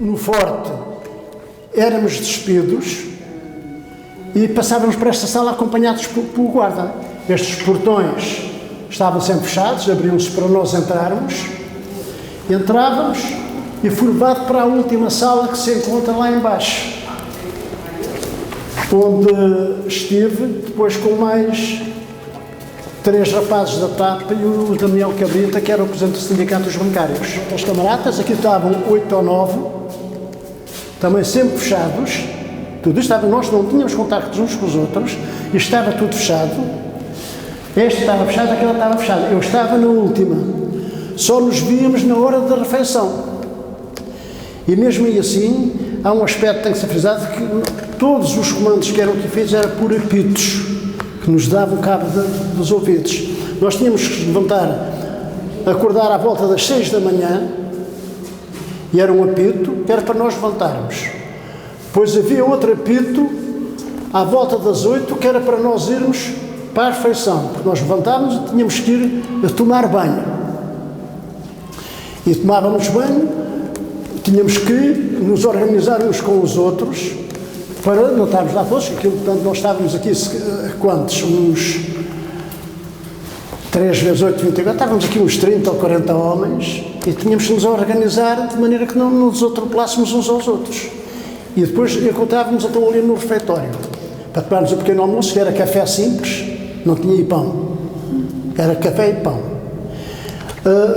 no forte, éramos despidos e passávamos por esta sala acompanhados pelo guarda. Estes portões estavam sempre fechados, abriam-se para nós entrarmos. Entrávamos e fui levado para a última sala que se encontra lá embaixo, onde estive depois com mais 3 rapazes da TAP e o Daniel Cabrita, que era o presidente do Sindicato dos Bancários. Os camaradas, aqui estavam 8 ou 9, também sempre fechados. Tudo isto estava, nós não tínhamos contactos uns com os outros, e estava tudo fechado. Este estava fechado, aquele estava fechado. Eu estava na última. Só nos víamos na hora da refeição. E mesmo aí assim, há um aspecto que tem que ser frisado, que todos os comandos que eram aqui feitos eram por apitos, que nos davam cabo dos ouvidos. Nós tínhamos que levantar, acordar à volta das 6 da manhã, e era um apito, que era para nós levantarmos. Depois havia outro apito, à volta das 8, que era para nós irmos para a refeição, porque nós levantávamos e tínhamos que ir a tomar banho. E tomávamos banho, tínhamos que nos organizar uns com os outros, para não estarmos lá todos, portanto nós estávamos aqui, quantos? Uns 3 vezes 8, 24, estávamos aqui uns 30 ou 40 homens, e tínhamos que nos organizar de maneira que não nos atropelássemos uns aos outros. E depois encontrávamos então ali no refeitório, para tomarmos o pequeno almoço, que era café simples, não tinha pão, era café e pão.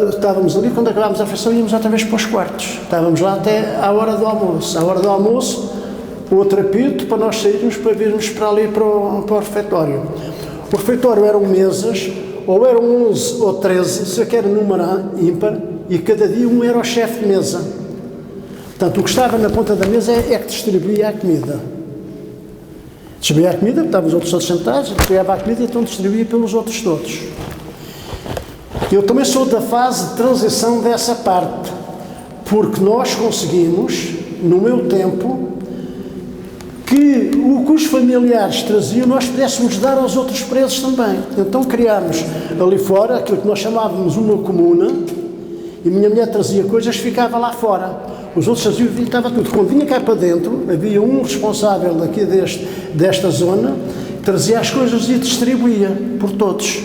Estávamos ali, quando acabámos a refeição, íamos outra vez para os quartos. Estávamos lá até à hora do almoço. À hora do almoço, outro apito para nós sairmos, para virmos para ali para o refeitório. O refeitório eram mesas, ou eram 11 ou 13, se quer número ímpar, e cada dia um era o chefe de mesa. Portanto, o que estava na ponta da mesa é que distribuía a comida. Distribuía a comida, estavam os outros todos sentados, distribuía a comida e então distribuía pelos outros todos. Eu também sou da fase de transição dessa parte, porque nós conseguimos, no meu tempo, que o que os familiares traziam nós pudéssemos dar aos outros presos também. Então criámos ali fora aquilo que nós chamávamos uma comuna, e minha mulher trazia coisas, ficava lá fora. Os outros faziam e estava tudo. Quando vinha cá para dentro, havia um responsável daqui desta zona, trazia as coisas e distribuía por todos.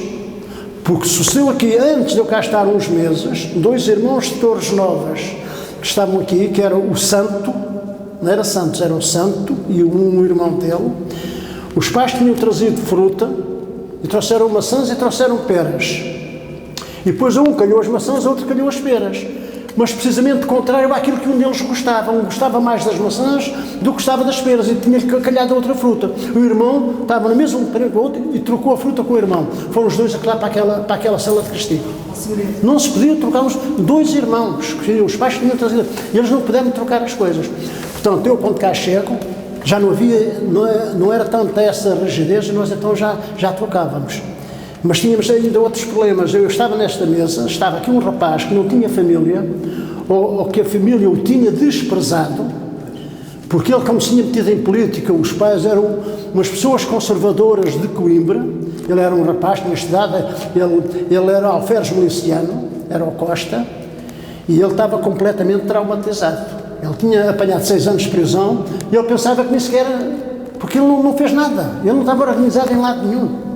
Porque sucedeu aqui, antes de eu cá estar uns meses, 2 irmãos de Torres Novas que estavam aqui, que era o Santo, não era Santos, era o Santo e um irmão dele. Os pais tinham trazido fruta e trouxeram maçãs e trouxeram peras. E depois um calhou as maçãs, outro calhou as peras. Mas precisamente contrário àquilo que um deles gostava. Um gostava mais das maçãs do que gostava das peras e tinha-lhe calhado outra fruta. O irmão estava no mesmo terreno com o outro e trocou a fruta com o irmão. Foram os dois para aquela sala de castigo. Não se podia trocar 2 irmãos, que os pais tinham trazido. E eles não puderam trocar as coisas. Portanto, eu quando cá chego, já não havia, não era tanta essa rigidez, e nós então já trocávamos. Mas tínhamos ainda outros problemas. Eu estava nesta mesa, estava aqui um rapaz que não tinha família, ou que a família o tinha desprezado, porque ele, como se tinha metido em política, os pais eram umas pessoas conservadoras de Coimbra. Ele era um rapaz, tinha estudado, ele era alferes miliciano, era o Costa, e ele estava completamente traumatizado. Ele tinha apanhado 6 anos de prisão, e ele pensava que nem sequer, porque ele não fez nada, ele não estava organizado em lado nenhum.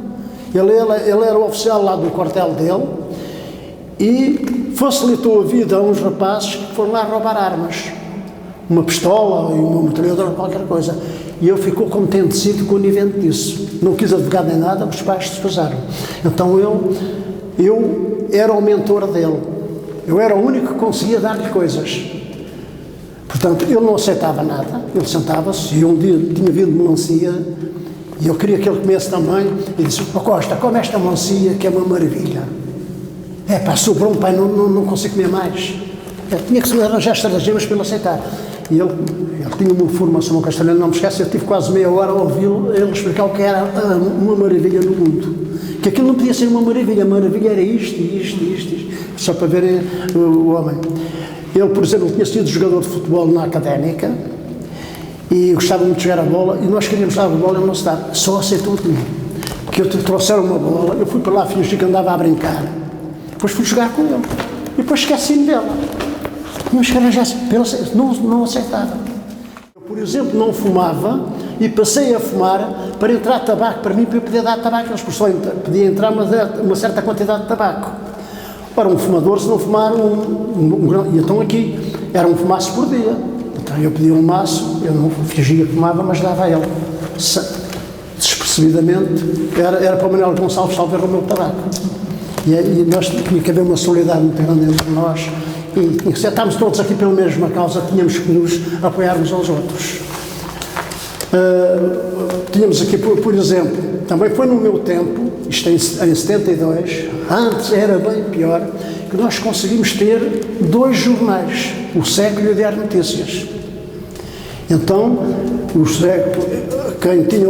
Ele era o oficial lá do quartel dele e facilitou a vida a uns rapazes que foram lá roubar armas, uma pistola e uma metralhadora, qualquer coisa. E eu ficou contente com o conivente disso. Não quis advogado nem nada, os pais desprezaram. Então eu era o mentor dele. Eu era o único que conseguia dar-lhe coisas. Portanto, ele não aceitava nada. Ele sentava-se e um dia tinha vindo melancia e eu queria que ele comesse também. E disse: Costa, come esta melancia que é uma maravilha. Sobrou um pai, não consigo comer mais. Tinha que se arranjar estratagemas para ele aceitar. E ele tinha uma formação castelhana, não me esquece, eu tive quase meia hora a ouvi-lo, ele explicar o que era uma maravilha no mundo. Que aquilo não podia ser uma maravilha, a maravilha era isto, só para verem o homem. Ele, por exemplo, tinha sido jogador de futebol na Académica e gostava muito de jogar a bola, e nós queríamos dar a bola e não se dava, só aceitou de mim. Porque eu trouxeram uma bola, eu fui para lá, fingi que andava a brincar, depois fui jogar com ele, e depois esqueci-me dela. Tínhamos que arranjar, não aceitava. Eu, por exemplo, não fumava e passei a fumar para entrar tabaco para mim, para eu poder dar tabaco. Eles só podia entrar uma certa quantidade de tabaco. Ora, um fumador, se não fumar, e então aqui, era um fumaço por dia. Então eu pedia um maço, eu não fingia que fumava, mas dava a ele. Despercebidamente, era para o Manuel Gonçalves salvar o meu tabaco. E nós tinha que haver uma solidariedade muito grande entre nós. E se estávamos todos aqui pela mesma causa, tínhamos que nos apoiar uns aos outros. Tínhamos aqui, por exemplo, também foi no meu tempo, isto em 72, antes era bem pior, que nós conseguimos ter 2 jornais, o Século e o Diário de Notícias. Então, quem tinha,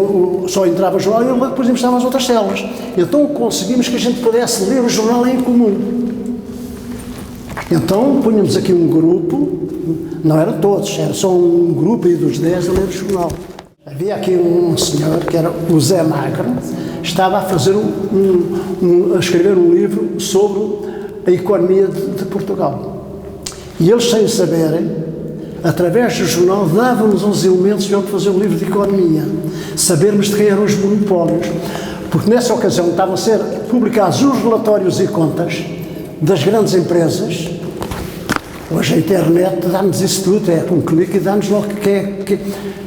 só entrava o jornal e depois emprestava as outras células. Então conseguimos que a gente pudesse ler o jornal em comum. Então punhamos aqui um grupo, não eram todos, era só um grupo aí dos 10 a ler o jornal. Havia aqui um senhor, que era o Zé Magro, estava a fazer a escrever um livro sobre a economia de Portugal. E eles, sem saberem, através do jornal, davam-nos os elementos para fazer o livro de economia, sabermos de quem eram os monopólios, porque nessa ocasião estavam a ser publicados os relatórios e contas das grandes empresas. Hoje a internet dá-nos isso tudo, é com um clique e dá-nos logo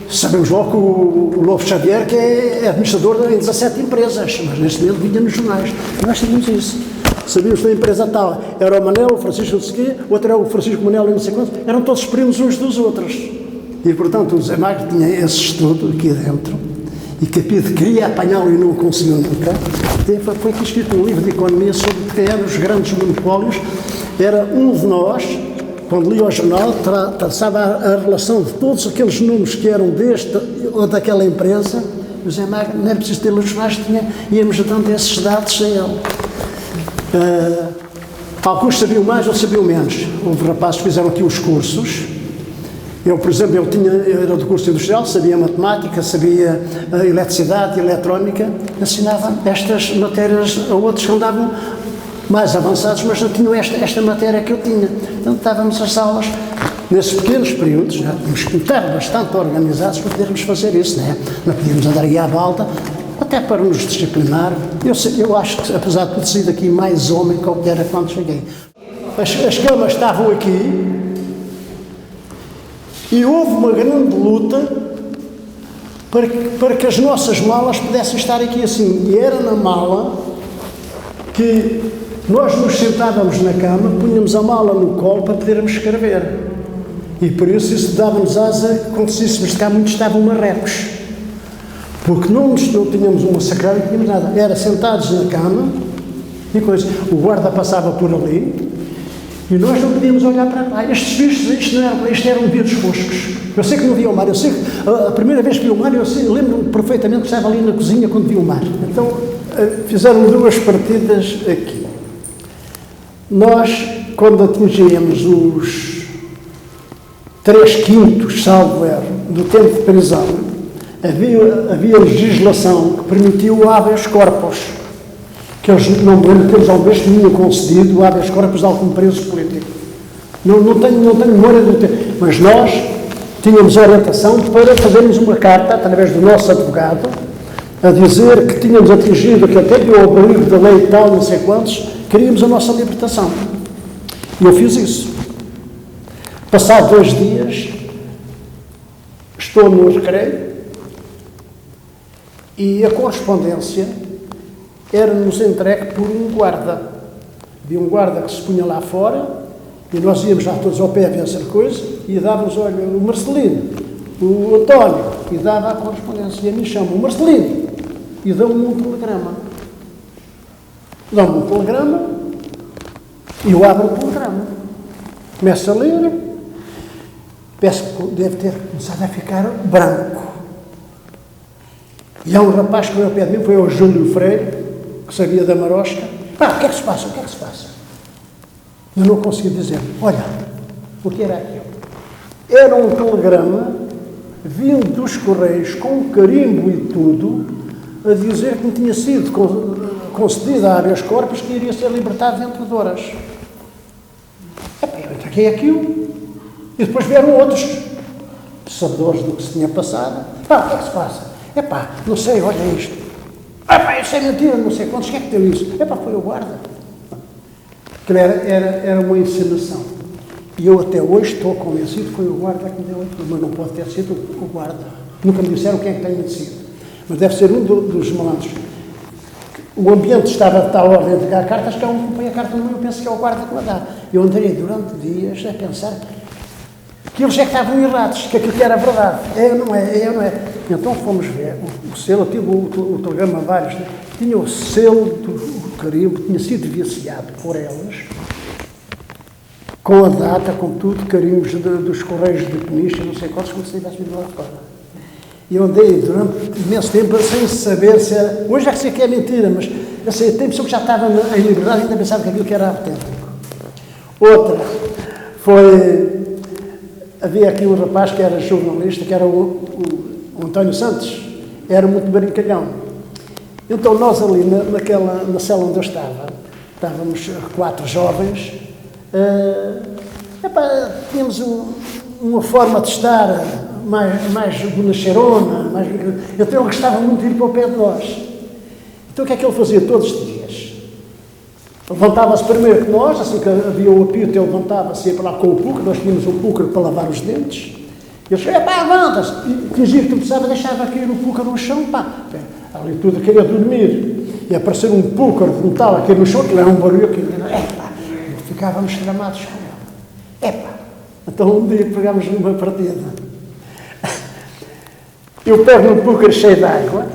sabemos logo que o Lobo Xavier que é administrador em 17 empresas, mas neste momento vinha nos jornais. E nós sabíamos isso. Sabíamos que a empresa tal era o Manel, o Francisco não sei o quê, o outro era o Francisco Manel e não sei quantos, eram todos primos uns dos outros. E portanto o Zé Magro tinha esse estudo aqui dentro, e Capide queria apanhá-lo e não conseguiu nunca. Foi aqui escrito um livro de economia sobre quem eram os grandes monopólios. Era um de nós, quando lia o jornal, traçava a relação de todos aqueles números que eram desta ou daquela empresa. O Zé Magro, não é preciso ter os jornais, íamos dando esses dados a ele. Alguns sabiam mais ou sabiam menos. Houve rapazes que fizeram aqui os cursos. Eu, por exemplo, eu era do curso industrial, sabia matemática, sabia eletricidade, eletrónica, ensinava estas matérias a outros que andavam mais avançados, mas não tinham esta matéria que eu tinha. Então estávamos às aulas, nesses pequenos períodos, já tínhamos que estar bastante organizados para podermos fazer isso, não é? Não podíamos andar aí à balda, até para nos disciplinar. Eu acho que, apesar de ter sido aqui mais homem que eu era quando cheguei. As camas estavam aqui e houve uma grande luta para que as nossas malas pudessem estar aqui assim. E era na mala que nós nos sentávamos na cama, punhamos a mala no colo para podermos escrever. E por isso dava-nos asa, quando conseguíssemos de cá, muitos estavam marrecos. Porque não tínhamos uma sacada, não tínhamos nada. Era sentados na cama e coisa. O guarda passava por ali e nós não podíamos olhar para lá. Estes bichos, isto eram vidros foscos. Eu sei que não via o mar. Eu sei que a primeira vez que vi o mar, eu lembro perfeitamente que estava ali na cozinha quando vi o mar. Então fizeram 2 partidas aqui. Nós, quando atingíamos os 3/5, salvo erro, do tempo de prisão, havia legislação que permitiu o habeas corpus, que eles não me lembro que eles alguma vez tinham concedido o habeas corpus de algum preso político. Não tenho memória do tempo, mas nós tínhamos orientação para fazermos uma carta, através do nosso advogado, a dizer que tínhamos atingido, que até o abrigo da lei e tal, não sei quantos, queríamos a nossa libertação. E eu fiz isso. Passado 2 dias, estou no recreio e a correspondência era-nos entregue por um guarda. Havia um guarda que se punha lá fora e nós íamos lá todos ao pé a ver essa coisa e dávamos, olha, o Marcelino, o António, e dava a correspondência. E a mim chama o Marcelino e dão-me um telegrama. Dão-me um telegrama e eu abro o telegrama. Começo a ler, penso que deve ter começado a ficar branco. E há um rapaz que veio ao pé de mim, foi o Júlio Freire, que sabia da marosca. O que é que se passa? O que é que se passa? Eu não conseguia dizer. Olha, o que era aquilo? Era um telegrama vindo dos Correios, com carimbo e tudo, a dizer que me tinha sido concedida a habeas corpus, que iria ser libertado dentro de horas. Eu entreguei aquilo E depois vieram outros sabedores do que se tinha passado. O que é que se passa? Não sei, olha isto. Isso é mentira, não sei quantos, quem é que deu isso? Foi o guarda. Aquilo era uma encenação. E eu até hoje estou convencido que foi o guarda que me deu aquilo, mas não pode ter sido o guarda. Nunca me disseram quem é que tenha sido. Mas deve ser um dos malandros. O ambiente estava de tal ordem de entregar cartas que um põe a carta no meio, eu penso que é o guarda que me dá. Eu andei durante dias a pensar que eles é que estavam errados, que aquilo que era verdade. Não é. Então fomos ver o selo, eu tive o telegrama vários, tinha o selo do carimbo, tinha sido viciado por elas, com a data, com tudo, carimbos dos Correios de Peniche, não sei quantos, como se tivesse vindo lá de fora. E eu andei durante imenso tempo sem saber se era... Hoje já sei que é mentira, mas eu sei, tem pessoa que já estava em liberdade e ainda pensava que aquilo que era autêntico. Outra foi... Havia aqui um rapaz que era jornalista, que era o António Santos, era muito brincalhão. Então nós ali na cela onde eu estávamos 4 jovens, tínhamos uma forma de estar mais bonacheirona, então ele gostava muito de ir para o pé de nós. Então o que é que ele fazia todos os dias? Levantava-se primeiro que nós, assim que havia o apito, ele levantava-se e ia para lá com o púlcaro, nós tínhamos um púlcaro para lavar os dentes. Ele dizia, levanta-se! E fingia que tropeçava, deixava cair o púlcaro no chão, ali tudo queria dormir. E aparecer um púlcaro de metal aqui no chão, que era um barulho, ficávamos tramados com ele. Então um dia pegámos numa partida. Eu pego num púlcaro cheio de água,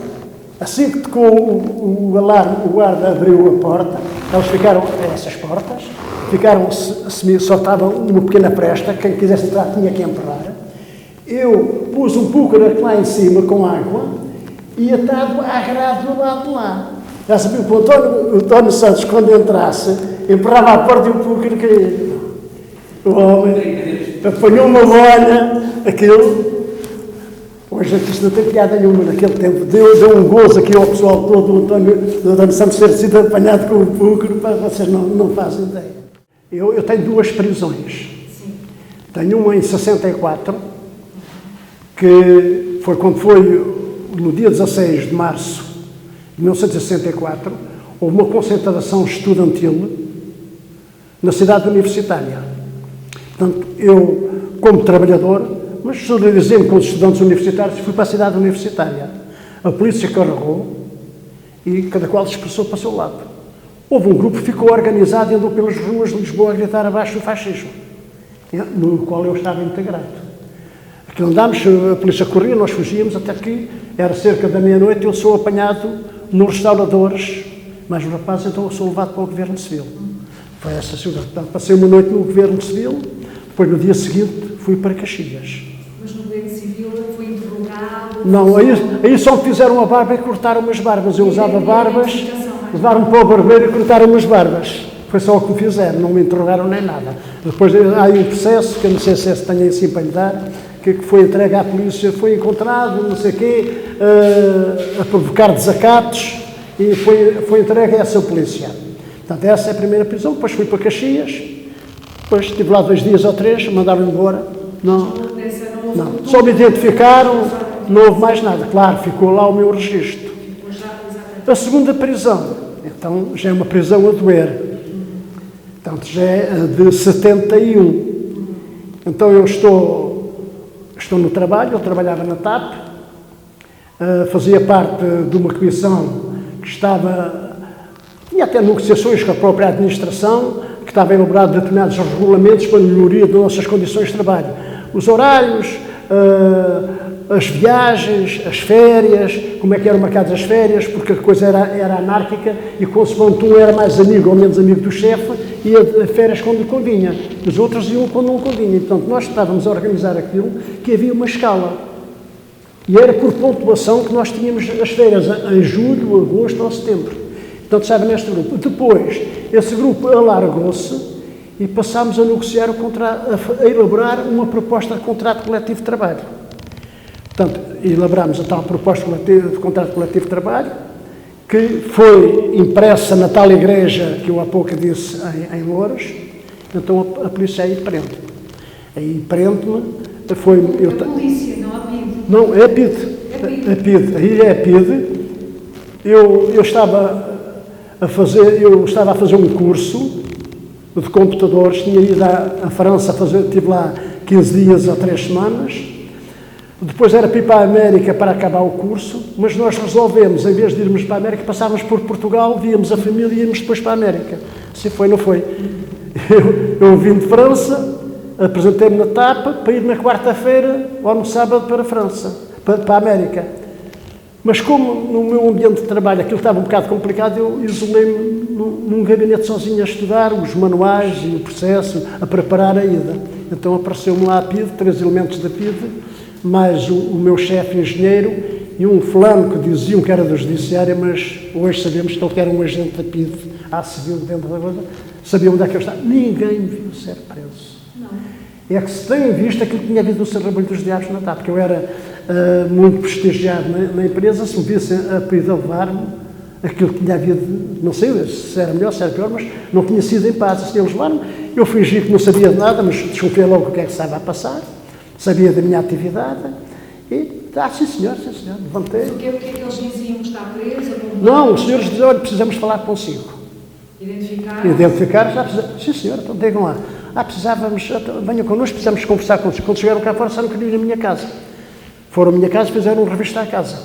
assim que tocou o alarme, o guarda abriu a porta, eles ficaram, essas portas, só estava uma pequena presta, quem quisesse entrar tinha que empurrar. Eu pus um púlcaro lá em cima com água e atado à grade do lado de lá. Já sabia que o António Santos, quando entrasse, empurrava a porta e o púlcaro caía. O homem apanhou uma bolha, aquilo... Hoje isto não tem piada nenhuma, naquele tempo deu um gozo aqui ao pessoal todo, do António Santos ter sido apanhado com o púlcaro, vocês não fazem ideia. Eu tenho 2 prisões. Sim. Tenho uma em 64, que foi quando foi no dia 16 de março de 1964, houve uma concentração estudantil na cidade universitária. Portanto, eu, como trabalhador, mas solidarizei-me com os estudantes universitários e fui para a cidade universitária. A polícia carregou e cada qual dispersou para o seu lado. Houve um grupo que ficou organizado e andou pelas ruas de Lisboa a gritar abaixo o fascismo, no qual eu estava integrado. Aqui andámos, a polícia corria, nós fugíamos, até que era cerca da meia-noite, eu sou apanhado nos restauradores, mas o rapaz, então eu sou levado para o Governo Civil. Foi essa cidade. Portanto, passei uma noite no Governo Civil, depois no dia seguinte fui para Caxias. Mas no Governo Civil foi interrogado? Não, aí só me fizeram a barba e cortaram-me as barbas. Eu usava barbas, levaram-me para o barbeiro e cortaram-me as barbas. Foi só o que me fizeram, não me interrogaram nem nada. Depois há aí um processo, que eu não sei se tenho assim para lhe dar, que foi entregue à polícia, foi encontrado, não sei o quê, a provocar desacatos, e foi entregue a essa polícia. Portanto, essa é a primeira prisão. Depois fui para Caxias, depois estive lá 2 dias ou 3, mandaram-me embora. Não, só me identificaram, não houve mais nada. Claro, ficou lá o meu registro. A segunda prisão, então já é uma prisão a doer. Portanto, já é de 71. Então eu estou no trabalho, eu trabalhava na TAP, fazia parte de uma comissão que tinha até negociações com a própria administração, que estava a elaborar determinados regulamentos para a melhoria das nossas condições de trabalho. Os horários, as viagens, as férias, como é que eram marcadas as férias, porque a coisa era anárquica e consoante um era mais amigo ou menos amigo do chefe, ia a férias quando lhe convinha. Os outros iam quando não convinha. Portanto, nós estávamos a organizar aquilo que havia uma escala. E era por pontuação que nós tínhamos as férias em julho, agosto ou setembro. Portanto, estava neste grupo. Depois, esse grupo alargou-se e passámos a negociar a elaborar uma proposta de contrato coletivo de trabalho. Portanto, elaborámos a tal proposta de contrato coletivo de trabalho, que foi impressa na tal igreja que eu há pouco disse em Louros. Então a polícia aí prende. Aí prende-me, foi... A polícia, não a PID. Não, é a PID. A PID. Aí é a PID. Eu estava a fazer um curso de computadores, tinha ido à França tive lá 15 dias ou 3 semanas. Depois era para ir para a América para acabar o curso, mas nós resolvemos, em vez de irmos para a América, passávamos por Portugal, víamos a família e íamos depois para a América. Assim foi, não foi? Eu vim de França, apresentei-me na TAP para ir na quarta-feira ou no sábado para a França, para a América. Mas como no meu ambiente de trabalho aquilo estava um bocado complicado, eu isolei-me num gabinete sozinho a estudar os manuais e o processo, a preparar a ida. Então apareceu-me lá a PID, 3 elementos da PID, mais o meu chefe engenheiro e um fulano que diziam que era do judiciário, mas hoje sabemos que ele era um agente da PID, civil dentro da coisa, sabia onde é que eu estava. Ninguém me viu ser preso. Não. É que se tem visto aquilo que tinha havido no Serrabulho dos Diabos na TAP, porque eu era muito prestigiado na empresa, se me vissem a PID a levar-me, aquilo que tinha havido, não sei se era melhor, se era pior, mas não tinha sido em paz. Se eles levaram, eu fingi que não sabia de nada, mas desconfiei logo o que é que estava a passar, sabia da minha atividade, e, sim senhor, levantei. Mas o que é que eles diziam? Está preso? Não, os senhores diziam, olha, precisamos falar consigo. Identificar, já precisamos. Sim senhor, então digam lá. Precisávamos, venham connosco, precisamos conversar consigo. Quando chegaram cá fora, disseram que queriam ir na minha casa. Foram à minha casa e fizeram uma revista à casa.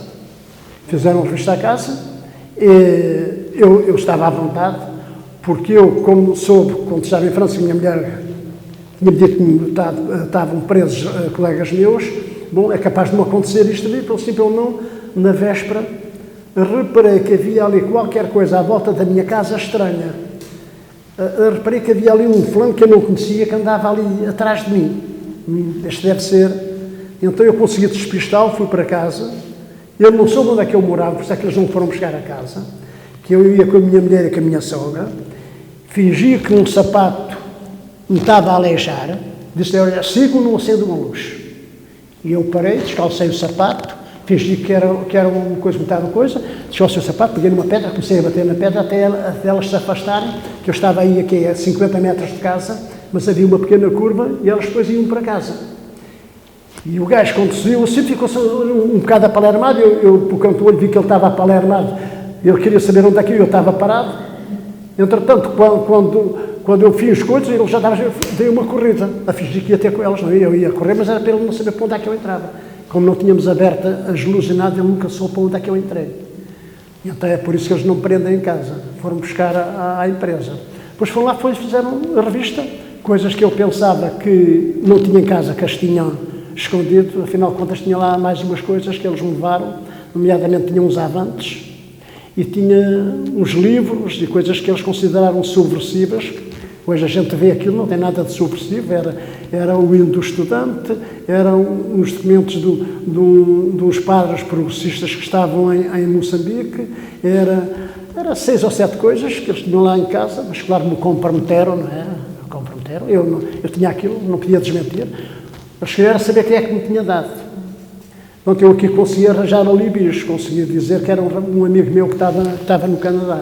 E eu estava à vontade, porque eu, como soube, quando estava em França, minha mulher tinha-me dito que estavam presos colegas meus, bom, é capaz de não acontecer isto ali, pelo simples não, na véspera, reparei que havia ali qualquer coisa à volta da minha casa estranha. Reparei que havia ali um fulano que eu não conhecia, que andava ali atrás de mim. Este deve ser. Então eu consegui despistá-lo, fui para casa. Ele não soube onde é que eu morava, por isso é que eles não foram buscar a casa. Que eu ia com a minha mulher e com a minha sogra. Fingi que um sapato me estava a aleijar. Disse, olha, sigo, não acendo uma luz. E eu parei, descalcei o sapato, fingi que era uma coisa, metade coisa, descalcei o sapato, peguei numa pedra, comecei a bater na pedra até elas se afastarem, que eu estava aí aqui a 50 metros de casa, mas havia uma pequena curva e elas depois iam para casa. E o gajo, quando subiu, assim ficou um bocado apalermado, eu por canto do olho vi que ele estava apalermado, ele queria saber onde é que eu estava parado. Entretanto, quando eu fiz as coisas, ele já dei uma corrida, a fingir que ia ter com elas, não eu ia correr, mas era para ele não saber para onde é que eu entrava. Como não tínhamos aberto as luzes e nada, ele nunca soube para onde é que eu entrei. E então é por isso que eles não me prendem em casa, foram buscar à empresa. Depois foram lá, fizeram a revista, coisas que eu pensava que não tinha em casa, que as tinham escondido, afinal de contas tinha lá mais umas coisas que eles me levaram, nomeadamente tinha uns avantes, e tinha uns livros e coisas que eles consideraram subversivas. Hoje a gente vê aquilo, não tem nada de subversivo, era o hino do estudante, eram os documentos dos padres progressistas que estavam em Moçambique, era 6 ou 7 coisas que eles tinham lá em casa, mas claro, me comprometeram, não é? Eu tinha aquilo, não podia desmentir. Eles queriam saber quem é que me tinha dado. Então eu aqui consegui arranjar alibis, consegui dizer que era um amigo meu que estava no Canadá.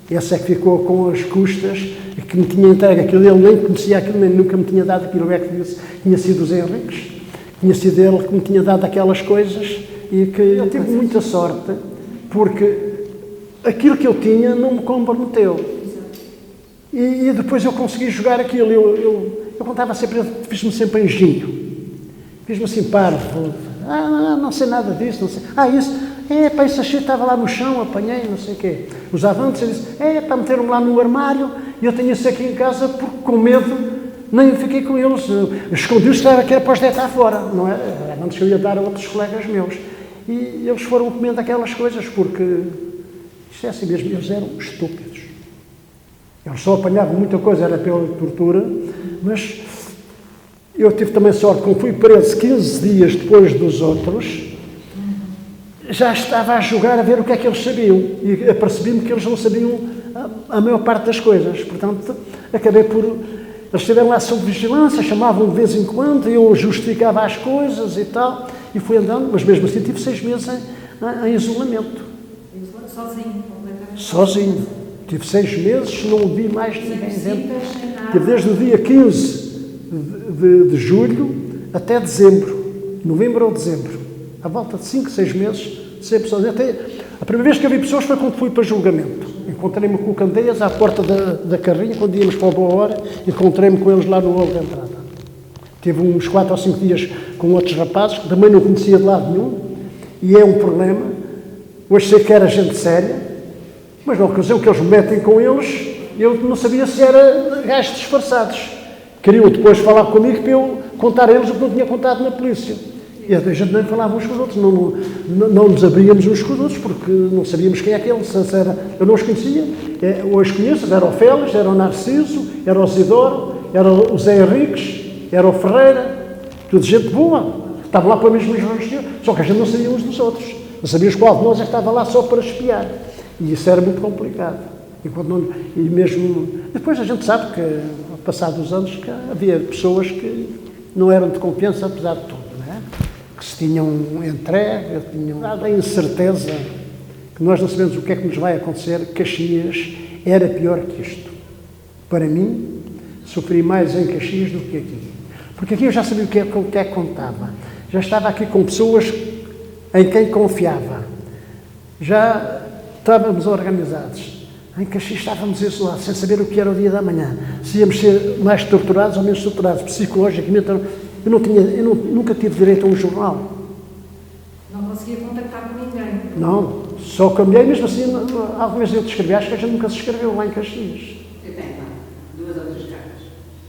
Esse é que ficou com as custas e que me tinha entregue aquilo. Ele nem conhecia aquilo, nem nunca me tinha dado aquilo. É que disse, tinha sido os Henriques, tinha sido ele que me tinha dado aquelas coisas e que eu tive muita sorte, porque aquilo que eu tinha não me comprometeu. E depois eu consegui jogar aquilo. Eu contava sempre, fiz-me sempre anjinho. Fiz-me assim parvo. Não sei nada disso, não sei. Isso, isso achei, estava lá no chão, apanhei, não sei o quê. Os avantes, eu disse, para meter-me lá no armário, e eu tenho isso aqui em casa, porque com medo, nem fiquei com eles. Escondi-os, que era para os deitar fora, não é? Antes que eu ia dar a outros colegas meus. E eles foram comendo aquelas coisas, porque, isto é assim mesmo, eles eram estúpidos. Eles só apanhavam muita coisa, era pela tortura, mas eu tive também sorte, como fui preso 15 dias depois dos outros, já estava a jogar a ver o que é que eles sabiam, e apercebi-me que eles não sabiam a maior parte das coisas, portanto, acabei por... Eles estiveram lá sob vigilância, chamavam de vez em quando, eu justificava as coisas e tal, e fui andando, mas mesmo assim tive 6 meses em isolamento. Sozinho? Sozinho. Tive 6 meses, não vi mais ninguém dentro. Tive desde o dia 15 de julho até dezembro, novembro ou dezembro. À volta de 5, 6 meses, sempre sozinho. Até a primeira vez que eu vi pessoas foi quando fui para julgamento. Encontrei-me com o Candeias à porta da carrinha, quando íamos para a boa hora, encontrei-me com eles lá no hall de entrada. Tive uns 4 ou 5 dias com outros rapazes, que também não conhecia de lado nenhum, e é um problema. Hoje sei que era gente séria, mas na ocasião que eles me metem com eles, eu não sabia se era gajos disfarçados. Queriam depois falar comigo para eu contar a eles o que não tinha contado na polícia. E a gente nem falava uns com os outros, não nos abríamos uns com os outros, porque não sabíamos quem é aquele. Eu não os conhecia, hoje conheço, era o Félix, era o Narciso, era o Zidoro, era o Zé Henriques, era o Ferreira, tudo gente boa, estavam lá para a mesma região, só que a gente não sabia uns dos outros, não sabíamos qual de nós é que estava lá só para espiar, e isso era muito complicado. E mesmo, depois a gente sabe que, passados os anos, que havia pessoas que não eram de confiança, apesar de tudo. Que se tinham entregue, tinham dado a incerteza que nós não sabemos o que é que nos vai acontecer. Caxias era pior que isto. Para mim, sofri mais em Caxias do que aqui. Porque aqui eu já sabia o que é que contava. Já estava aqui com pessoas em quem confiava. Já estávamos organizados. Em Caxias estávamos isolados, sem saber o que era o dia da manhã. Se íamos ser mais torturados ou menos torturados, psicologicamente. Eu nunca tive direito a um jornal. Não conseguia contactar com ninguém? Não, só com a mulher, mesmo assim, algumas vezes eu te escrevi, acho que a gente nunca se escreveu lá em Caxias. Eu tenho lá 2 ou 3 cartas.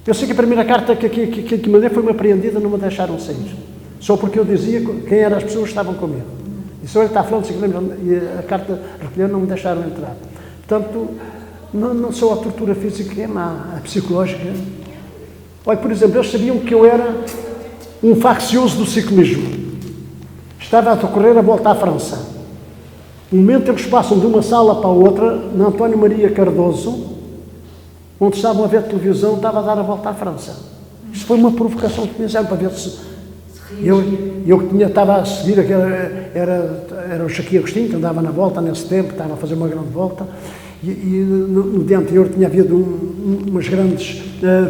Eu sei que a primeira carta que mandei foi uma apreendida, não me deixaram sair. Só porque eu dizia quem eram as pessoas que estavam comigo. E só ele está falando, e a carta recolheu, não me deixaram entrar. Portanto, não só a tortura física que é má, a psicológica. Olha, por exemplo, eles sabiam que eu era um faccioso do ciclismo. Estava a decorrer a volta à França. No momento eles passam de uma sala para a outra, na António Maria Cardoso, onde estavam a ver televisão, estava a dar a volta à França. Isto foi uma provocação que me fizeram para ver se eu que estava a seguir, era o Shaquille Agostinho, que andava na volta nesse tempo, estava a fazer uma grande volta. E no dia anterior tinha havido umas grandes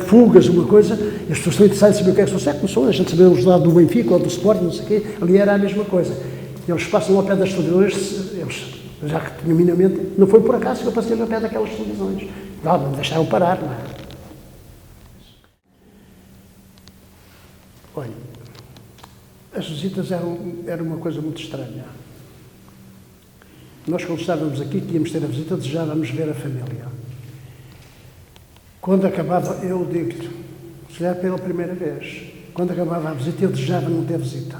fugas, uma coisa, e as pessoas estão interessadas em saber o que é que se começou, a gente sabia os lados do Benfica ou do Sporting, não sei o quê, ali era a mesma coisa. E eles passam ao pé das televisões, eles, já que tinham minimamente, não foi por acaso que eu passei ao pé daquelas televisões. Não me deixaram parar, não é? Olha, as visitas eram uma coisa muito estranha. Nós, quando estávamos aqui, que íamos ter a visita, desejávamos ver a família. Quando acabava, eu digo-lhe, se calhar pela primeira vez, quando acabava a visita, eu desejava não ter visita.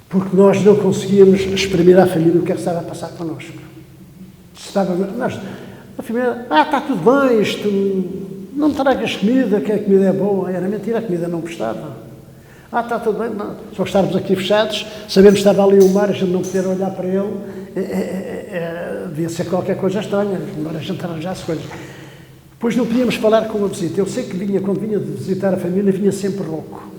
Porque nós não conseguíamos exprimir à família o que é que estava a passar connosco. A família, está tudo bem, isto, não me tragas comida, que a comida é boa. Era mentira, a comida não gostava. Está tudo bem, não. Só que estarmos aqui fechados, sabemos que estava ali o mar, a gente não poder olhar para ele, devia ser qualquer coisa estranha, embora a gente arranjasse coisas. Depois não podíamos falar com a visita. Eu sei que quando vinha de visitar a família, vinha sempre rouco.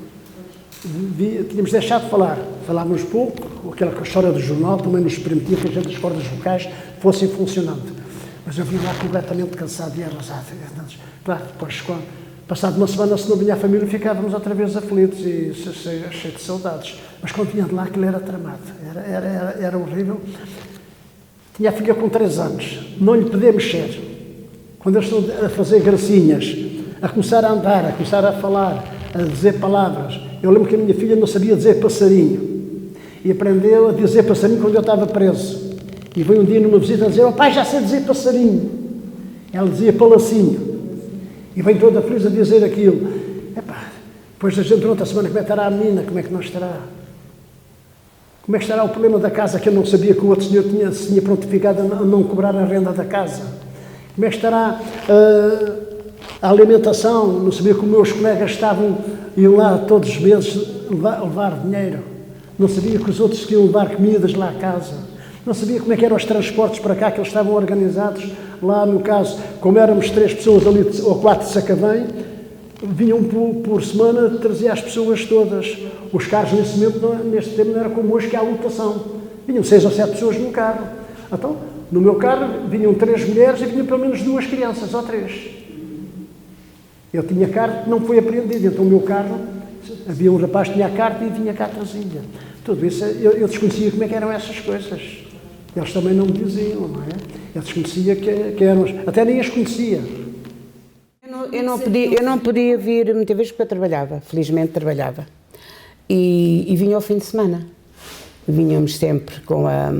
Tínhamos deixado de falar. Falávamos pouco, aquela história do jornal também nos permitia que a gente, as cordas vocais fossem funcionando. Mas eu vinha lá completamente cansado e arrasado. Claro, depois, passado uma semana, se não vinha a família, ficávamos outra vez aflitos e cheios de saudades. Mas quando vinha de lá, aquilo era tramado. Era horrível. Tinha a filha com 3 anos. Não lhe podia mexer. Quando eles estão a fazer gracinhas, a começar a andar, a começar a falar, a dizer palavras. Eu lembro que a minha filha não sabia dizer passarinho. E aprendeu a dizer passarinho quando eu estava preso. E veio um dia numa visita a dizer, oh pai, já sei dizer passarinho. Ela dizia palacinho. E vem toda feliz a dizer aquilo. Depois a gente, outra semana, como é que estará a menina? Como é que não estará? Como é que estará o problema da casa, que eu não sabia que o outro senhor se tinha prontificado a não cobrar a renda da casa? Como é que estará a alimentação? Não sabia que os meus colegas iam lá todos os meses levar dinheiro. Não sabia que os outros iam levar comidas lá à casa. Não sabia como é que eram os transportes para cá, que eles estavam organizados. Lá, no caso, como éramos 3 pessoas ali, ou 4 de Sacavém, vinham por semana, trazia as pessoas todas. Os carros, neste tempo, não era como hoje, que há lotação. Vinham 6 ou 7 pessoas no carro. Então, no meu carro, vinham 3 mulheres e vinham pelo menos 2 crianças, ou 3. Eu tinha carta, não foi apreendido, então o meu carro, havia um rapaz que tinha a carta e vinha cá trazia. Tudo isso, eu desconhecia como é que eram essas coisas. Eles também não me diziam, não é? Eu desconhecia que eram, até nem as conhecia. Eu não podia vir muitas vezes porque eu trabalhava, felizmente trabalhava. E vinha ao fim de semana. Vinhamos sempre com a...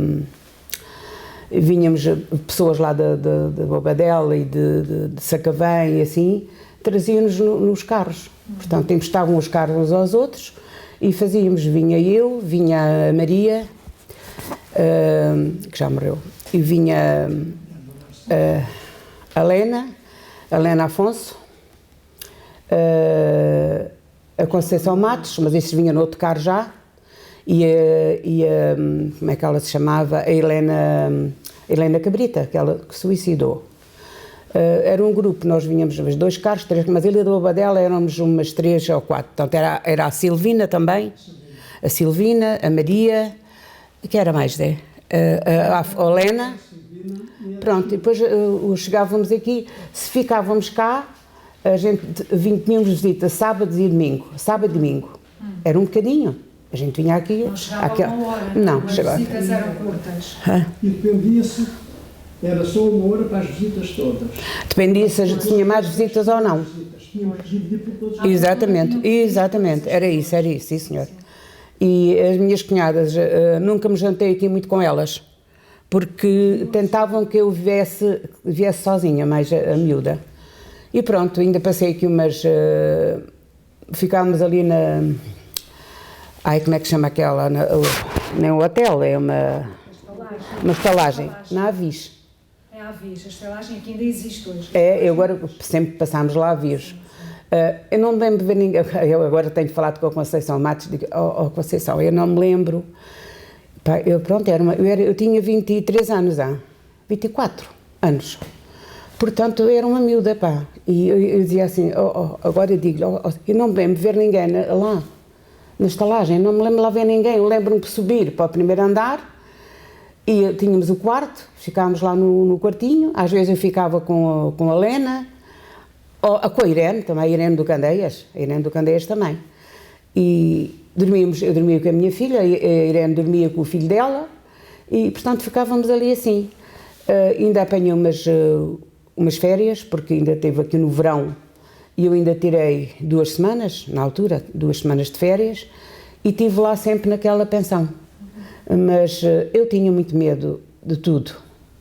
Vinhamos pessoas lá de Bobadela e de Sacavém e assim, traziam-nos nos carros. Portanto, emprestavam os carros uns aos outros e fazíamos. Vinha eu, vinha a Maria, que já morreu, e vinha a Helena Afonso, a Conceição Matos, mas isso vinha no outro carro já, e como é que ela se chamava? A Helena Cabrita, aquela que suicidou. Era um grupo, nós vinhamos dois carros, três, mas a Ilha da Bobadela éramos umas 3 ou 4, portanto era a Silvina também, a Silvina, a Maria, que era mais, a Helena, pronto, e depois chegávamos aqui, se ficávamos cá, a gente tínhamos visita sábado e domingo, era um bocadinho, a gente vinha aqui... Não chegava uma hora, não, as chegava. visitas eram curtas. E dependia-se, era só uma hora para as visitas todas. Dependia se tinha mais visitas ou não. Tínhamos que dividir por todos. Exatamente, era isso, sim senhor. E as minhas cunhadas, nunca me jantei aqui muito com elas, porque tentavam que eu viesse sozinha, mais a miúda. E pronto, ainda passei aqui umas... ficámos ali na... Ai, como é que chama aquela? Nem um hotel, é uma estalagem, na Avis. É a Avis, a estalagem aqui ainda existe hoje. Eu agora sempre passámos lá a Avis. Eu não me lembro de ver ninguém, eu agora tenho falado com a Conceição Matos, digo, Conceição, eu não me lembro. Pá, eu tinha 23 anos, 24 anos. Portanto, eu era uma miúda, pá. E eu dizia assim, agora eu digo, eu não me lembro de ver ninguém lá, na estalagem, não me lembro de lá ver ninguém. Eu lembro-me de subir para o primeiro andar e tínhamos o quarto, ficávamos lá no quartinho. Às vezes eu ficava com a Helena, com a Irene também, a Irene do Candeias também. E eu dormia com a minha filha, a Irene dormia com o filho dela e, portanto, ficávamos ali assim. Ainda apanhei umas férias, porque ainda esteve aqui no verão e eu ainda tirei 2 semanas, na altura, 2 semanas de férias, e estive lá sempre naquela pensão. Mas eu tinha muito medo de tudo,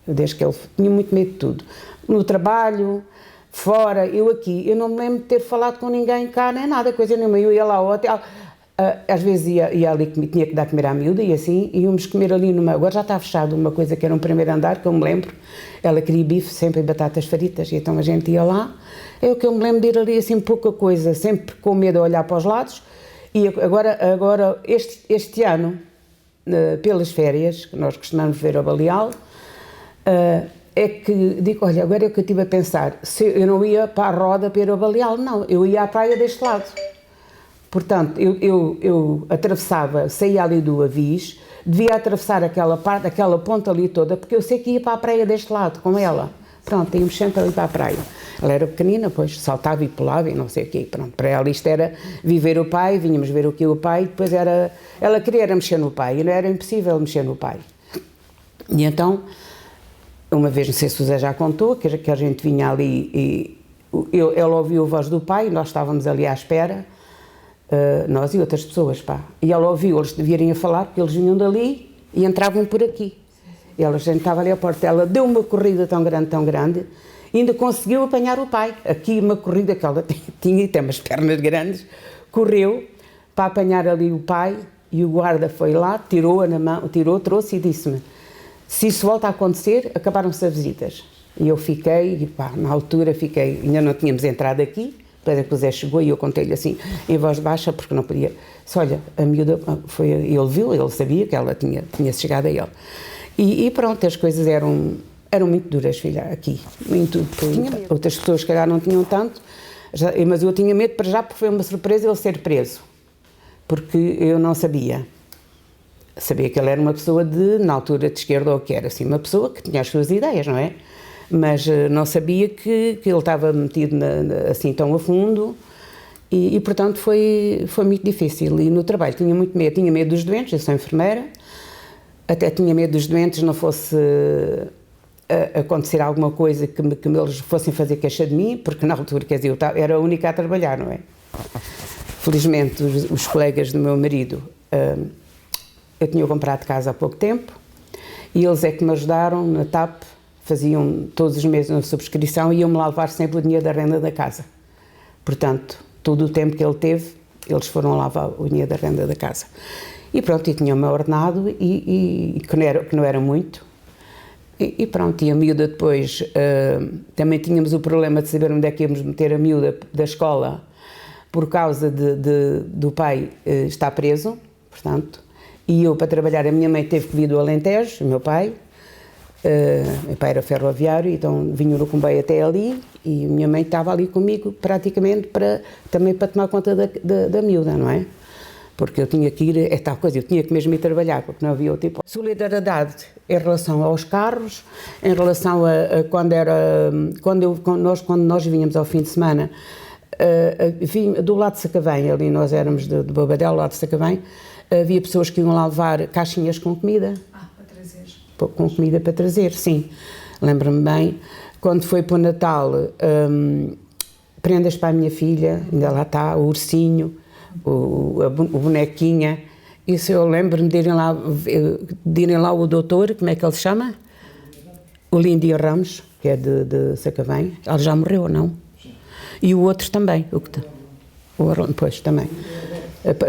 desde que ele tinha muito medo de tudo. No trabalho, fora, eu não me lembro de ter falado com ninguém cá, nem nada, coisa nenhuma. Eu ia lá ao hotel, às vezes ia ali, tinha que dar comer à miúda e assim, íamos comer ali agora já está fechado, uma coisa que era um primeiro andar, que eu me lembro, ela queria bife, sempre batatas fritas, e então a gente ia lá. É o que eu me lembro de ir ali assim pouca coisa, sempre com medo a olhar para os lados. E agora este ano, pelas férias, que nós costumamos ver ao Baleal, é que digo, olha, agora é o que eu estive a pensar, se eu não ia para a Roda para ir ao Baleal, não, eu ia à praia deste lado. Portanto, eu atravessava, saía ali do Avis, devia atravessar aquela ponta ali toda, porque eu sei que ia para a praia deste lado, com ela. Pronto, íamos sempre ali para a praia. Ela era pequenina, pois saltava e pulava e não sei o quê. Pronto, para ela isto era viver o pai, vinhamos ver o pai, depois ela queria mexer no pai, e não era impossível mexer no pai. E então, uma vez, não sei se o Zé já contou, que a gente vinha ali e ela ouviu a voz do pai, e nós estávamos ali à espera, nós e outras pessoas, pá. E ela ouviu eles virem a falar, porque eles vinham dali e entravam por aqui. E a gente estava ali à porta, ela deu uma corrida tão grande, e ainda conseguiu apanhar o pai. Aqui uma corrida que ela tinha, e tem umas pernas grandes, correu para apanhar ali o pai, e o guarda foi lá, tirou-a na mão, trouxe e disse-me, se isso volta a acontecer, acabaram-se as visitas. E eu fiquei, e pá, na altura ainda não tínhamos entrado aqui, depois é que o Zé chegou e eu contei-lhe assim, em voz baixa, porque não podia. Disse, olha, a miúda, ele viu, ele sabia que ela tinha chegado a ele. E pronto, as coisas eram muito duras, filha, aqui. Muito. Outras pessoas, se calhar, não tinham tanto, mas eu tinha medo para já, porque foi uma surpresa ele ser preso. Porque eu não sabia. Sabia que ele era uma pessoa na altura, de esquerda ou o que era, assim, uma pessoa que tinha as suas ideias, não é? mas não sabia que ele estava metido assim tão a fundo e portanto foi muito difícil. E no trabalho tinha medo dos doentes, eu sou enfermeira, até tinha medo dos doentes não fosse acontecer alguma coisa que eles fossem fazer queixa de mim, porque na altura, quer dizer, eu era a única a trabalhar, não é? Felizmente os colegas do meu marido, eu tinha comprado casa há pouco tempo e eles é que me ajudaram na TAP, faziam todos os meses uma subscrição e iam-me lá levar sempre o dinheiro da renda da casa. Portanto, todo o tempo que ele teve, eles foram lá levar o dinheiro da renda da casa. E pronto, e tinha o meu ordenado e que não era muito. E pronto, e a miúda depois, também tínhamos o problema de saber onde é que íamos meter a miúda da escola, por causa do pai estar preso, portanto, e eu para trabalhar, a minha mãe teve que vir do Alentejo, o meu pai era ferroviário, então vinha no comboio até ali, e a minha mãe estava ali comigo praticamente também para tomar conta da miúda, não é? Porque eu tinha que ir, é tal coisa, eu tinha que mesmo ir trabalhar, porque não havia outro tipo. Solidariedade em relação aos carros, em relação a quando nós vinhamos ao fim de semana, do lado de Sacavém, ali nós éramos de Bobadela, do lado de Sacavém, havia pessoas que iam lá levar caixinhas com comida. Para trazer. Com comida para trazer, sim. Lembro-me bem, quando foi para o Natal, prendas para a minha filha, ainda lá está, o ursinho, o bonequinha, isso eu lembro-me de irem lá o doutor, como é que ele se chama? O Lindia Ramos, que é de Sacavém, ele já morreu, não? E o outro também, pois também.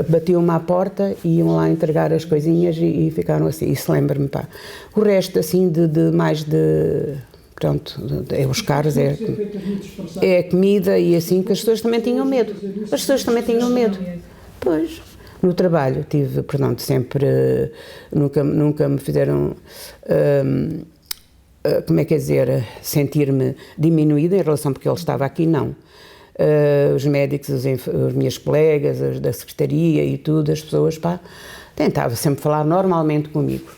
Batiam-me à porta e iam lá entregar as coisinhas e ficaram assim, isso lembra-me, pá. O resto, assim, pronto, é os carros, é a comida e assim, que as pessoas também tinham medo. As pessoas também tinham medo. Pois, no trabalho tive, portanto, sempre, nunca me fizeram, como é que é dizer, sentir-me diminuída em relação, porque ele estava aqui, não. Os médicos, as minhas colegas, as da secretaria e tudo, as pessoas, pá, tentavam sempre falar normalmente comigo.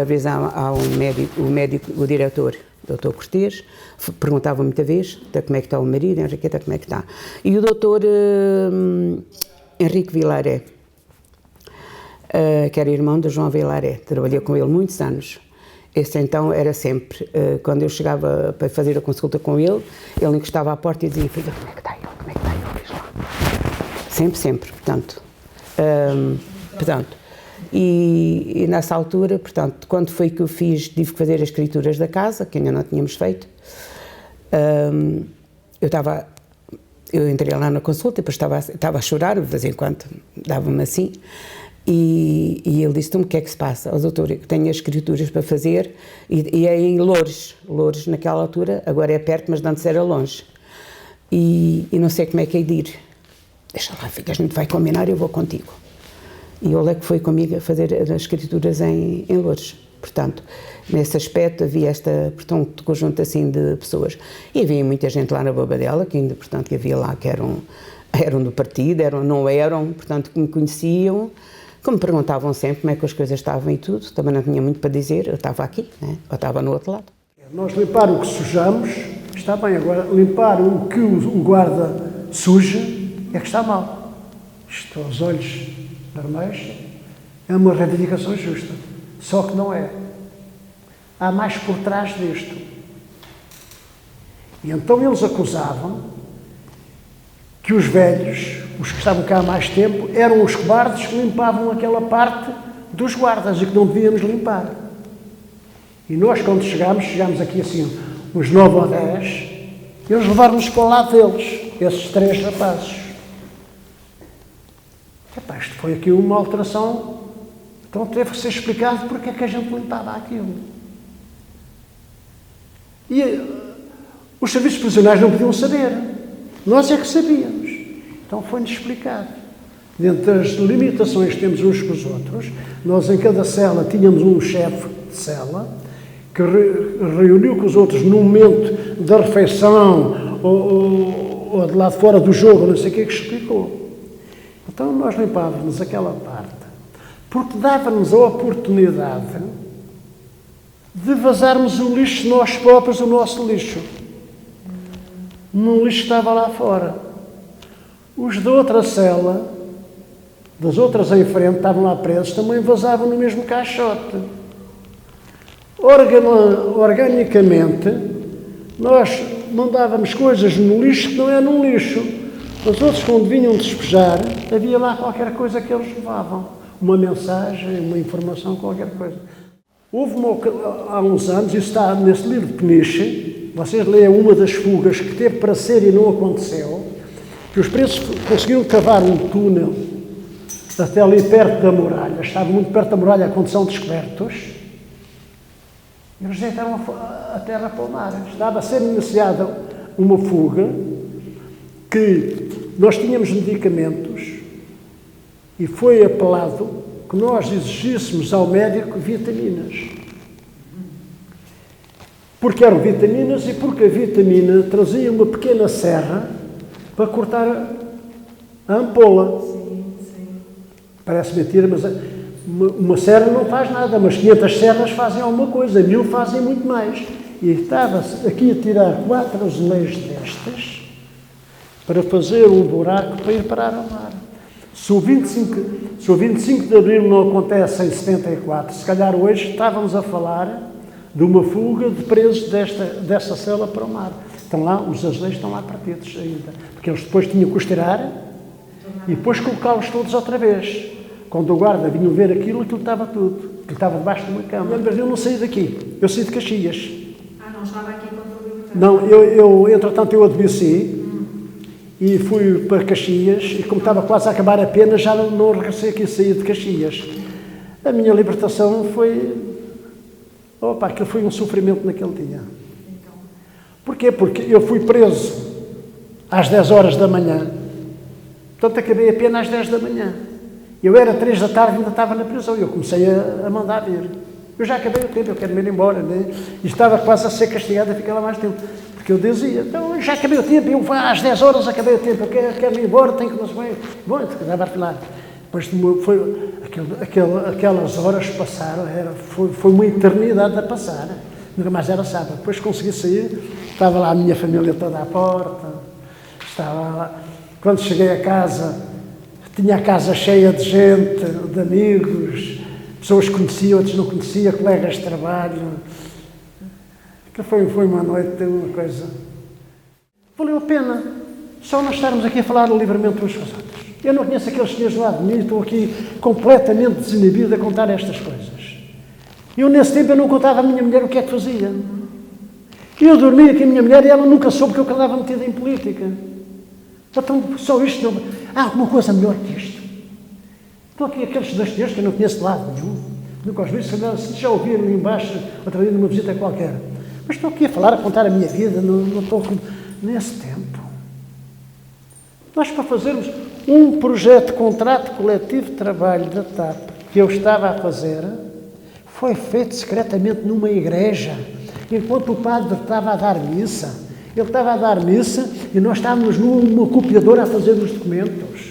Às vezes há o diretor, o Dr. Cortês, perguntava muita vez como é que está o marido, Henriqueta, como é que está. E o Dr. Henrique Vilaré, que era irmão de João Vilaré, trabalhei com ele muitos anos. Esse então era sempre, quando eu chegava para fazer a consulta com ele encostava à porta e dizia, filha, como é que está ele, como é que está ele, diz lá. Sempre, portanto. E nessa altura, portanto, quando foi que eu tive que fazer as escrituras da casa, que ainda não tínhamos feito, eu entrei lá na consulta, depois estava a chorar, de vez em quando dava-me assim, e ele disse-me, o que é que se passa? Doutor, eu tenho as escrituras para fazer, e é em Loures naquela altura, agora é perto, mas antes era longe, e não sei como é que é de ir. Deixa lá, filha, a gente vai combinar, eu vou contigo. E ele é que foi comigo a fazer as escrituras em Loures. Portanto, nesse aspecto havia portanto, conjunto assim de pessoas. E havia muita gente lá na Bobadela, que ainda, portanto, que havia lá que eram do partido, não eram, portanto, que me conheciam, que me perguntavam sempre como é que as coisas estavam e tudo. Também não tinha muito para dizer, eu estava aqui, né? Ou estava no outro lado. Nós limpar o que sujamos, está bem, agora limpar o que o guarda suja é que está mal. Isto aos olhos normais é uma reivindicação justa, só que não é. Há mais por trás disto. E então eles acusavam que os velhos, os que estavam cá há mais tempo, eram os cobardes que limpavam aquela parte dos guardas e que não devíamos limpar. E nós, quando chegámos aqui assim, uns 9 ou 10, eles levaram-nos para o lado deles, esses 3 rapazes. Epá, isto foi aqui uma alteração, então teve que ser explicado porque é que a gente limpava aquilo. E os serviços prisionais não podiam saber, nós é que sabíamos. Então foi-nos explicado. Dentro das limitações que temos uns com os outros, nós em cada cela tínhamos um chefe de cela que reuniu com os outros no momento da refeição ou de lá de fora do jogo, não sei o que explicou. Então nós limpávamos aquela parte, porque dava-nos a oportunidade de vazarmos o lixo nós próprios, o nosso lixo. No lixo que estava lá fora. Os da outra cela, das outras em frente, estavam lá presos, também vazavam no mesmo caixote. Organicamente, nós mandávamos coisas no lixo que não é num lixo. Os outros, quando vinham despejar, havia lá qualquer coisa que eles levavam. Uma mensagem, uma informação, qualquer coisa. Houve há uns anos, isso está nesse livro de Peniche, vocês leem uma das fugas que teve para ser e não aconteceu, que os presos conseguiram cavar um túnel até ali perto da muralha, estava muito perto da muralha a condição de descobertos, e eles deitaram a terra para o mar. Estava a ser iniciada uma fuga, que nós tínhamos medicamentos, e foi apelado que nós exigíssemos ao médico vitaminas. Porque eram vitaminas e porque a vitamina trazia uma pequena serra para cortar a ampola. Parece mentira, mas uma serra não faz nada, mas 500 serras fazem alguma coisa, 1000 fazem muito mais. E estava-se aqui a tirar 4 azuleiros destas para fazer um buraco para ir parar ao mar. Se o 25 de Abril não acontece em 74, se calhar hoje estávamos a falar de uma fuga de presos desta cela para o mar. Estão lá, os azuleiros estão lá partidos ainda, porque eles depois tinham que os tirar e depois colocá-los todos outra vez. Quando o guarda vinha ver aquilo estava tudo, aquilo estava debaixo de uma cama. Eu não saí daqui, eu saí de Caxias. Não estava aqui quando o libertaram? Não, entretanto eu adoeci e fui para Caxias e como estava quase a acabar a pena já não regressei aqui, saí de Caxias. A minha libertação aquilo foi um sofrimento naquele dia. Porquê? Porque eu fui preso às 10 horas da manhã, portanto acabei a pena às 10 da manhã. Eu era 3 da tarde e ainda estava na prisão, eu comecei a mandar vir. Eu já acabei o tempo, eu quero me ir embora, né? E estava quase a ser castigado a ficar lá mais tempo. Porque eu dizia, então eu já acabei o tempo, eu às 10 horas acabei o tempo, eu quero ir embora, tenho que nos ver. Bom, estava lá. Depois foi, aquelas horas passaram, foi uma eternidade a passar. Nunca mais era sábado. Depois consegui sair, estava lá a minha família toda à porta, estava lá. Quando cheguei a casa, tinha a casa cheia de gente, de amigos, pessoas que conhecia, outros não conhecia, colegas de trabalho. Que foi uma noite, uma coisa. Valeu a pena só nós estarmos aqui a falar livremente uns com os outros. Eu não conheço aqueles senhores lá de mim, estou aqui completamente desinibido a contar estas coisas. Eu, nesse tempo, eu não contava à minha mulher o que é que fazia. Eu dormia com a minha mulher e ela nunca soube que eu andava metida em política. Então, só isto não... Há alguma coisa melhor que isto. Estão aqui aqueles 2 senhores que eu não conheço de lado nenhum. Nunca os vi, se já ouviram ali embaixo, outra vez numa visita qualquer. Mas estou aqui a falar, a contar a minha vida, não estou nesse tempo. Nós, para fazermos um projeto de contrato coletivo de trabalho da TAP, que eu estava a fazer, foi feito secretamente numa igreja, enquanto o padre estava a dar missa. Ele estava a dar missa e nós estávamos numa copiadora a fazer os documentos.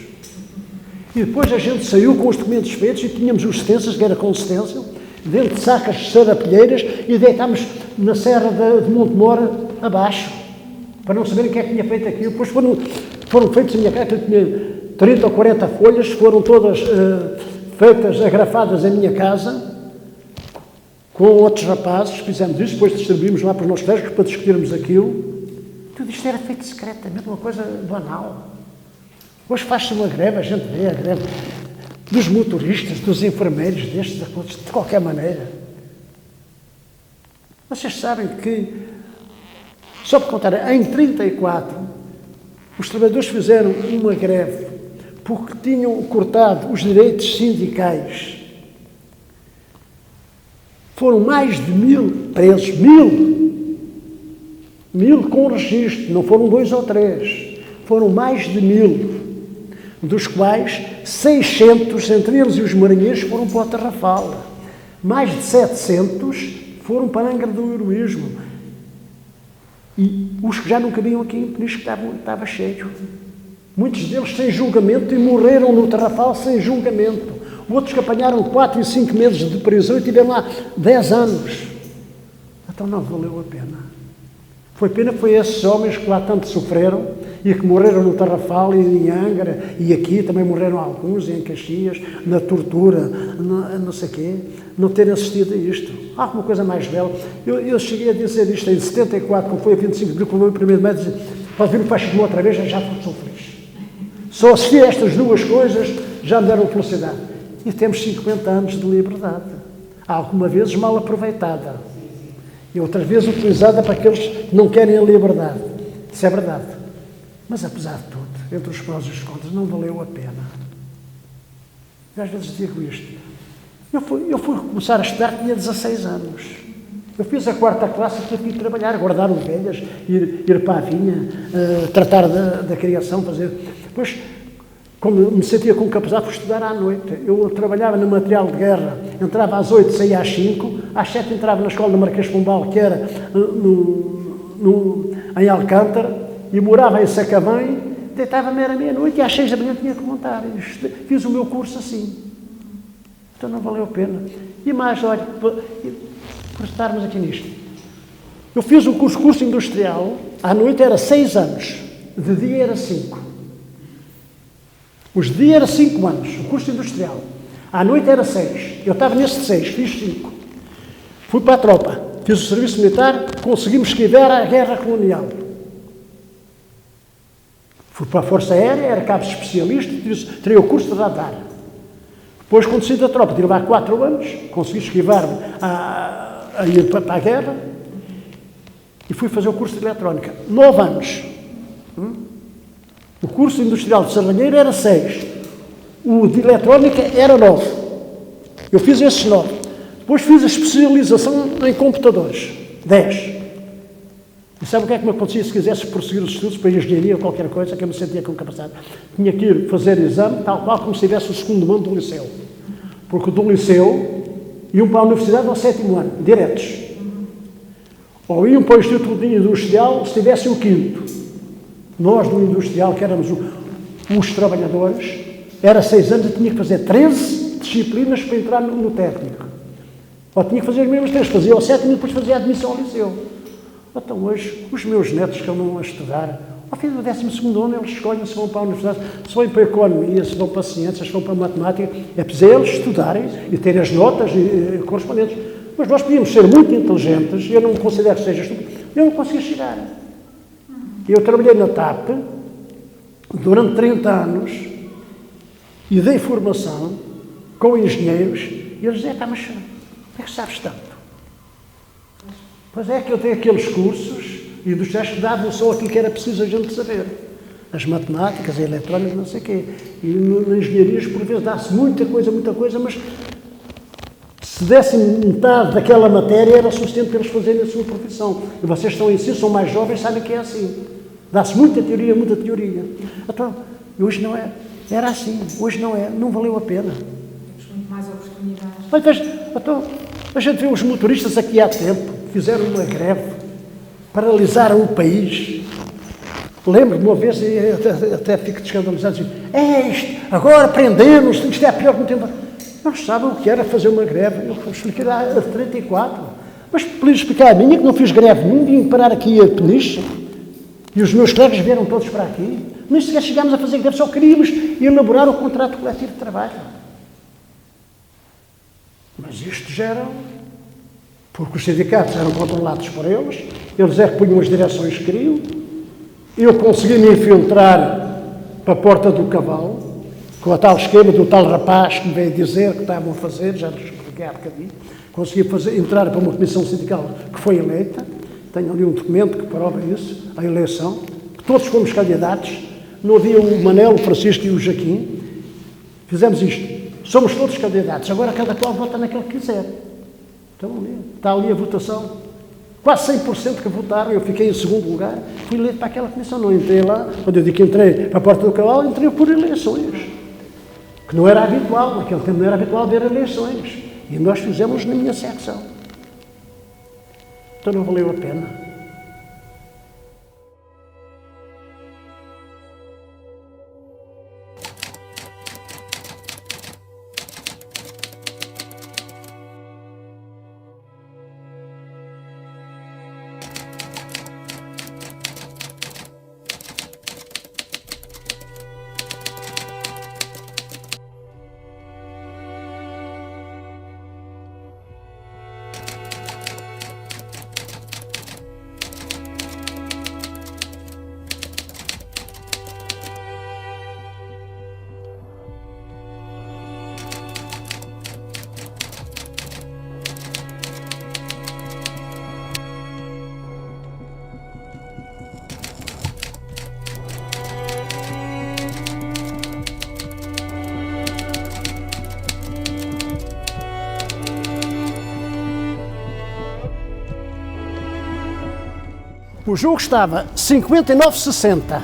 E depois a gente saiu com os documentos feitos e tínhamos os stencils, que era com stencil, dentro de sacas de sarapilheiras e deitámos na serra de Montemor abaixo, para não saberem quem é que tinha feito aquilo. Depois foram feitos em minha casa, eu tinha 30 ou 40 folhas, foram todas feitas, agrafadas em minha casa, com outros rapazes, fizemos isso, depois distribuímos lá para os nossos colegas para discutirmos aquilo. Tudo isto era feito secretamente, uma coisa banal. Hoje faz-se uma greve, a gente vê a greve dos motoristas, dos enfermeiros, destes, de qualquer maneira. Vocês sabem que, só para contar, em 1934, os trabalhadores fizeram uma greve porque tinham cortado os direitos sindicais. Foram mais de 1000 presos, 1000 com registro, não foram 2 ou 3, foram mais de 1000, dos quais 600, entre eles e os marinheiros, foram para o Tarrafal. Mais de 700 foram para a Angra do Heroísmo. E os que já não cabiam aqui em Peniche, estava cheio. Muitos deles sem julgamento e morreram no Tarrafal sem julgamento. Outros que apanharam 4 e 5 meses de prisão e tiveram lá 10 anos. Então não valeu a pena. Foi pena foi esses homens que lá tanto sofreram e que morreram no Tarrafal e em Angra, e aqui também morreram alguns, em Caxias, na tortura, não sei quê, não terem assistido a isto. Há alguma coisa mais bela. Eu cheguei a dizer isto em 74, quando foi a 25 de abril, com o meu primeiro médico, dizer, pode vir o fascismo outra vez, já sou feliz. Só assisti a estas duas coisas, já me deram felicidade. E temos 50 anos de liberdade. Alguma vez mal aproveitada. E outras vezes utilizada para aqueles que não querem a liberdade. Isso é verdade. Mas, apesar de tudo, entre os prós e os contras, não valeu a pena. Eu às vezes digo isto. Eu fui começar a estudar, tinha 16 anos. Eu fiz a 4ª classe e tive que ir trabalhar, guardar ovelhas, ir para a vinha, tratar da criação, fazer... Depois, como me sentia com capacidade, fui estudar à noite. Eu trabalhava no material de guerra, entrava às 8, saía às 5, às 7 entrava na escola do Marquês de Pombal, que era em Alcântara, e morava em Sacavém, deitava-me à meia-noite e às 6 da manhã tinha que montar. Fiz o meu curso assim. Então não valeu a pena. E mais, olha, por estarmos aqui nisto. Eu fiz o curso industrial, à noite era 6 anos, de dia era 5. Os de dia era 5 anos, o curso industrial. À noite era 6. Eu estava nesse de 6, fiz 5. Fui para a tropa, fiz o serviço militar, conseguimos esquivar a guerra colonial. Fui para a Força Aérea, era cabo especialista, teria o curso de radar. Depois, quando saí da tropa, tive lá 4 anos, consegui esquivar-me a ir para a guerra e fui fazer o curso de eletrónica. 9 anos. O curso industrial de Serralheiro era 6. O de eletrónica era 9. Eu fiz esses 9. Depois fiz a especialização em computadores. 10. E sabe o que é que me acontecia se quisesse prosseguir os estudos para engenharia ou qualquer coisa que eu me sentia com capacidade? Tinha que ir fazer exame, tal qual como se tivesse o 2º ano do liceu. Porque do liceu iam para a universidade ao 7º ano, diretos. Ou iam para o Instituto Industrial se tivessem o 5º. Nós, do industrial, que éramos os trabalhadores, era 6 anos e tinha que fazer 13 disciplinas para entrar no técnico. Ou tinha que fazer as mesmas 3, fazia o 7º e depois fazia a admissão ao liceu. Então hoje, os meus netos que andam a estudar, ao fim do 12º ano, eles escolhem se vão para a universidade, se vão para a economia, se vão para a ciências, se vão para a matemática, é preciso eles estudarem e terem as notas correspondentes. Mas nós podíamos ser muito inteligentes, e eu não me considero que seja estúpido, eu não conseguia chegar. Eu trabalhei na TAP durante 30 anos e dei formação com engenheiros e eles diziam, mas é que sabes tanto? Pois é que eu tenho aqueles cursos industriais que davam só aquilo que era preciso a gente saber. As matemáticas, a eletrónica, não sei o quê. E nas engenharias, por vezes, dá-se muita coisa, mas se dessem metade daquela matéria era suficiente para eles fazerem a sua profissão. E vocês estão em si, são mais jovens, sabem que é assim. Dá-se muita teoria. Então, hoje não é. Era assim, hoje não é. Não valeu a pena. Temos muito mais oportunidades. Mas, então, a gente vê os motoristas aqui há tempo, fizeram uma greve, paralisaram o país. Lembro-me uma vez, e até fico escandalizado, isto, agora prendemos, isto é pior que não tem... Não sabem o que era fazer uma greve. Eu expliquei lá a 34. Mas podia explicar a minha que não fiz greve nenhuma, vim parar aqui a Peniche. E os meus colegas vieram todos para aqui. Nem sequer chegámos a fazer greve, só queríamos elaborar o contrato coletivo de trabalho. Mas isto já era... Porque os sindicatos eram controlados por eles é que punham as direções que queriam. Eu consegui me infiltrar para a Porta do Cavalo, com a tal esquema do tal rapaz que me veio dizer que estavam a fazer, já lhes expliquei há bocadinho. Consegui entrar para uma comissão sindical que foi eleita. Tenho ali um documento que prova isso, a eleição. Todos fomos candidatos. Não havia o Manel, o Francisco e o Jaquim. Fizemos isto. Somos todos candidatos. Agora cada qual vota naquele que quiser. Então, está ali a votação. Quase 100% que votaram. Eu fiquei em 2º lugar. Fui eleito para aquela comissão. Não entrei lá. Quando eu digo que entrei para a Porta do Cavalo, entrei por eleições. Que não era habitual. Naquele tempo não era habitual haver eleições. E nós fizemos na minha secção. Então não valeu a pena. O jogo estava 59-60.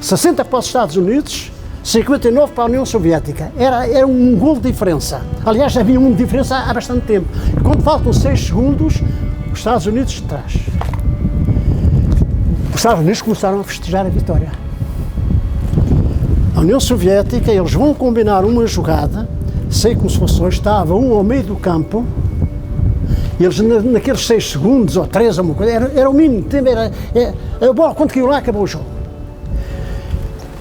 60 para os Estados Unidos, 59 para a União Soviética. Era um gol de diferença. Aliás, já havia uma diferença há bastante tempo. E quando faltam 6 segundos, os Estados Unidos de trás. Os Estados Unidos começaram a festejar a vitória. A União Soviética, eles vão combinar uma jogada, sei como se fosse hoje, estava um ao meio do campo, e eles naqueles 6 segundos, ou 3, ou uma coisa, era o mínimo tempo, a bola quando caiu lá acabou o jogo.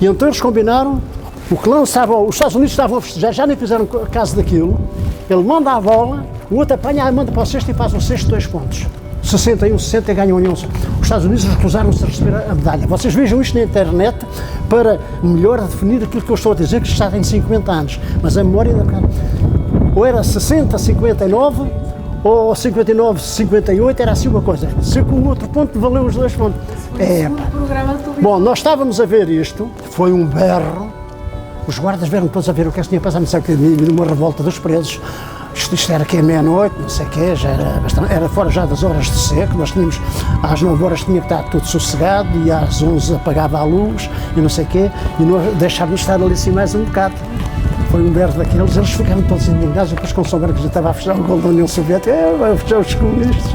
E então eles combinaram, o que lançava, os Estados Unidos estavam a festejar, já nem fizeram caso daquilo, ele manda a bola, o outro apanha, manda para o cesto e faz um cesto de 2 pontos. 61-60 e ganham a União. Os Estados Unidos recusaram-se a receber a medalha. Vocês vejam isto na internet para melhor definir aquilo que eu estou a dizer, que já tem 50 anos, mas a memória ainda... Ou era 60-59, ou 59-58, era assim uma coisa. Se com o outro ponto valeu os 2 pontos. Bom, nós estávamos a ver isto, foi um berro, os guardas vieram todos a ver o que tinha passado, não sei o que, numa revolta dos presos. Isto era que é meia-noite, não sei o quê, já era fora já das horas de seco, nós tínhamos, às 9 horas tinha que estar tudo sossegado e às 11 apagava a luz e não sei o quê, e nós deixávamos estar ali assim mais um bocado. Foi um berro daqueles, eles ficaram todos indignados, depois quando souberam que já estava a fechar o gol da União Soviética, vai fechar os comunistas.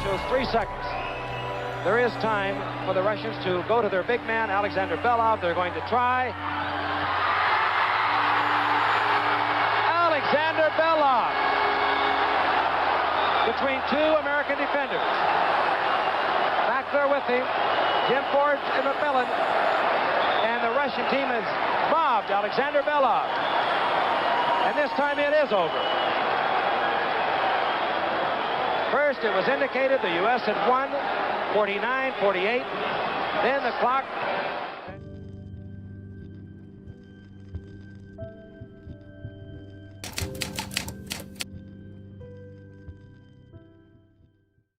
Shows 3 seconds. There is time for the Russians to go to their big man, Alexander Belov. They're going to try. Alexander Belov between 2 American defenders. Back there with him, Jim Ford and McMillan. And the Russian team has mobbed Alexander Belov. And this time it is over. First, it was indicated the U.S. had won 49-48. Then the clock